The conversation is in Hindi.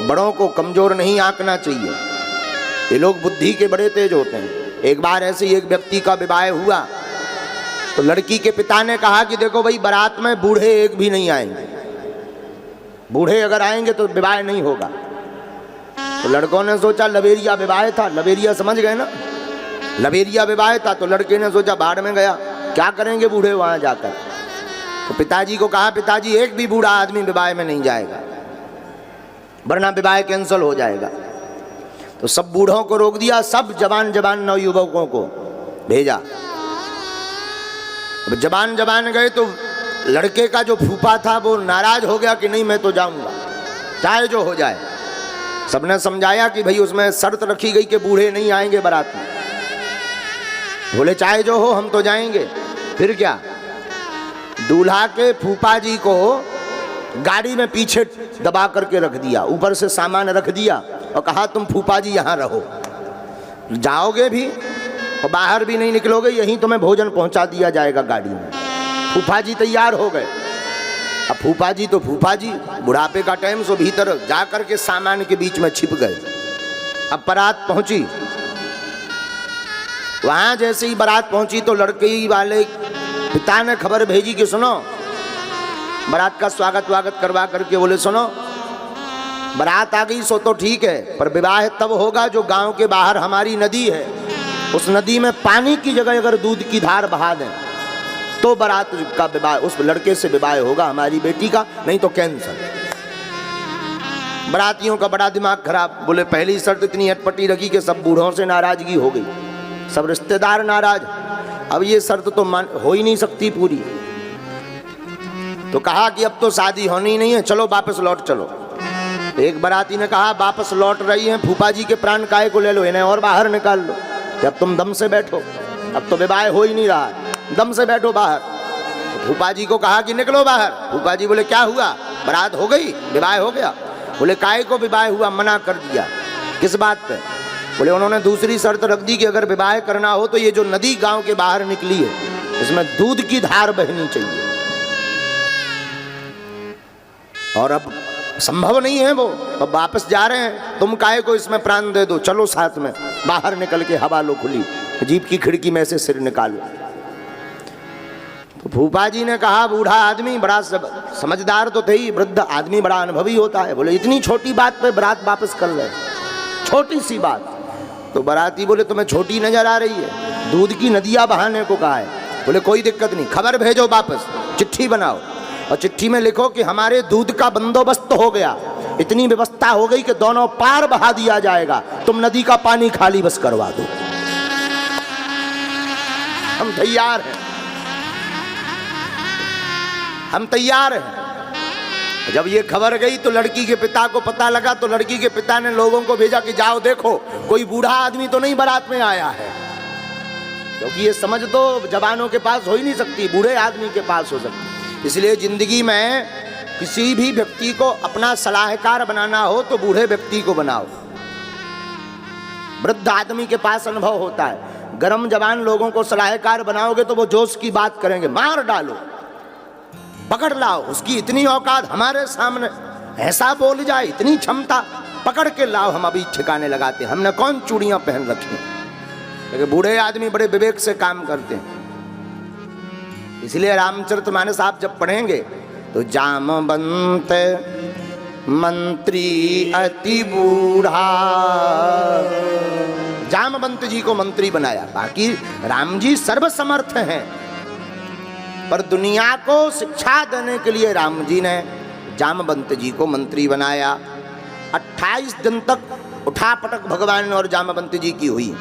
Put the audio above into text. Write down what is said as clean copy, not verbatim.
बड़ों को कमजोर नहीं आंकना चाहिए, ये लोग बुद्धि के बड़े तेज होते हैं। एक बार ऐसे ही एक व्यक्ति का विवाह हुआ तो लड़की के पिता ने कहा कि देखो भाई, बारात में बूढ़े एक भी नहीं आएंगे, बूढ़े अगर आएंगे तो विवाह नहीं होगा। तो लड़कों ने सोचा लवेरिया विवाह था, लवेरिया समझ गए ना, लवेरिया विवाह था। तो लड़के ने सोचा बाढ़ में गया, क्या करेंगे बूढ़े वहां जाकर। तो पिताजी को कहा, पिताजी एक भी बूढ़ा आदमी विवाह में नहीं जाएगा वरना विवाह कैंसिल हो जाएगा। तो सब बूढ़ों को रोक दिया, सब जवान जवान नवयुवकों को भेजा। अब जवान जवान गए तो लड़के का जो फूफा था वो नाराज हो गया कि नहीं मैं तो जाऊंगा, चाहे जो हो जाए। सबने समझाया कि भाई उसमें शर्त रखी गई कि बूढ़े नहीं आएंगे बारात में। बोले चाहे जो हो हम तो जाएंगे। फिर क्या, दूल्हा के फूफा जी को गाड़ी में पीछे दबा करके रख दिया, ऊपर से सामान रख दिया और कहा तुम फूफा जी यहाँ रहो, जाओगे भी और बाहर भी नहीं निकलोगे, यहीं तुम्हें भोजन पहुँचा दिया जाएगा गाड़ी में। फूफा जी तैयार हो गए। अब फूफा जी तो फूफा जी, बुढ़ापे का टाइम, सो भीतर जाकर के सामान के बीच में छिप गए। अब बारात पहुंची, वहां जैसे ही बारात पहुंची तो लड़के वाले पिता ने खबर भेजी कि सुनो, बारात का स्वागत करवा करके बोले सुनो, बारात आ गई सो तो ठीक है, पर विवाह तब होगा जो गांव के बाहर हमारी नदी है, उस नदी में पानी की जगह अगर दूध की धार बहा दें तो बारात का विवाह, उस लड़के से विवाह होगा हमारी बेटी का, नहीं तो कैंसर। बारातियों का बड़ा दिमाग खराब। बोले पहली शर्त इतनी अटपटी रखी कि सब बूढ़ों से नाराजगी हो गई, सब रिश्तेदार नाराज, अब ये शर्त तो हो ही नहीं सकती पूरी। तो कहा कि अब तो शादी होनी नहीं है, चलो वापस लौट चलो। एक बाराती ने कहा वापस लौट रही हैं, फूफा जी के प्राण काहे को ले लो, इन्हें और बाहर निकाल लो, अब तुम दम से बैठो, अब तो विवाह हो ही नहीं रहा, दम से बैठो बाहर। तो फूफा जी को कहा कि निकलो बाहर। फूफा जी बोले क्या हुआ, बारात हो गई, विवाह हो गया। बोले काहे को विवाह हुआ, मना कर दिया। किस बात पे? बोले उन्होंने दूसरी शर्त रख दी कि अगर विवाह करना हो तो ये जो नदी गांव के बाहर निकली है इसमें दूध की धार बहनी चाहिए, और अब संभव नहीं है वो, अब वापस जा रहे हैं, तुम काहे को इसमें प्राण दे दो, चलो साथ में, बाहर निकल के हवा लो खुली, जीप की खिड़की में से सिर निकालो। तो फूफा जी ने कहा बूढ़ा आदमी बड़ा समझदार तो थे ही, वृद्ध आदमी बड़ा अनुभवी होता है। बोले इतनी छोटी बात पे बारात वापस कर ले, छोटी सी बात। तो बाराती बोले तुम्हें छोटी नजर आ रही है, दूध की नदियां बहाने को कहा है। बोले कोई दिक्कत नहीं, खबर भेजो वापस, चिट्ठी बनाओ और चिट्ठी में लिखो कि हमारे दूध का बंदोबस्त हो गया, इतनी व्यवस्था हो गई कि दोनों पार बहा दिया जाएगा, तुम नदी का पानी खाली बस करवा दो, हम तैयार हैं, हम तैयार हैं। जब ये खबर गई तो लड़की के पिता को पता लगा, तो लड़की के पिता ने लोगों को भेजा कि जाओ देखो कोई बूढ़ा आदमी तो नहीं बारात में आया है, क्योंकि ये समझ तो जवानों के पास हो ही नहीं सकती, बूढ़े आदमी के पास हो सकती। इसलिए जिंदगी में किसी भी व्यक्ति को अपना सलाहकार बनाना हो तो बूढ़े व्यक्ति को बनाओ। वृद्ध आदमी के पास अनुभव होता है, गर्म जवान लोगों को सलाहकार बनाओगे तो वो जोश की बात करेंगे, मार डालो, पकड़ लाओ, उसकी इतनी औकात हमारे सामने ऐसा बोल जाए, इतनी क्षमता, पकड़ के लाओ, हम अभी ठिकाने लगाते हैं, हमने कौन चूड़ियां पहन रखी हैं। लेकिन बूढ़े आदमी बड़े विवेक से काम करते हैं। इसलिए रामचरितमानस आप जब पढ़ेंगे तो जामवंत मंत्री अति बूढ़ा, जामवंत जी को मंत्री बनाया। बाकी राम जी सर्वसमर्थ हैं, पर दुनिया को शिक्षा देने के लिए राम जी ने जामवंत जी को मंत्री बनाया। 28 दिन तक उठापटक भगवान और जामवंत जी की हुई।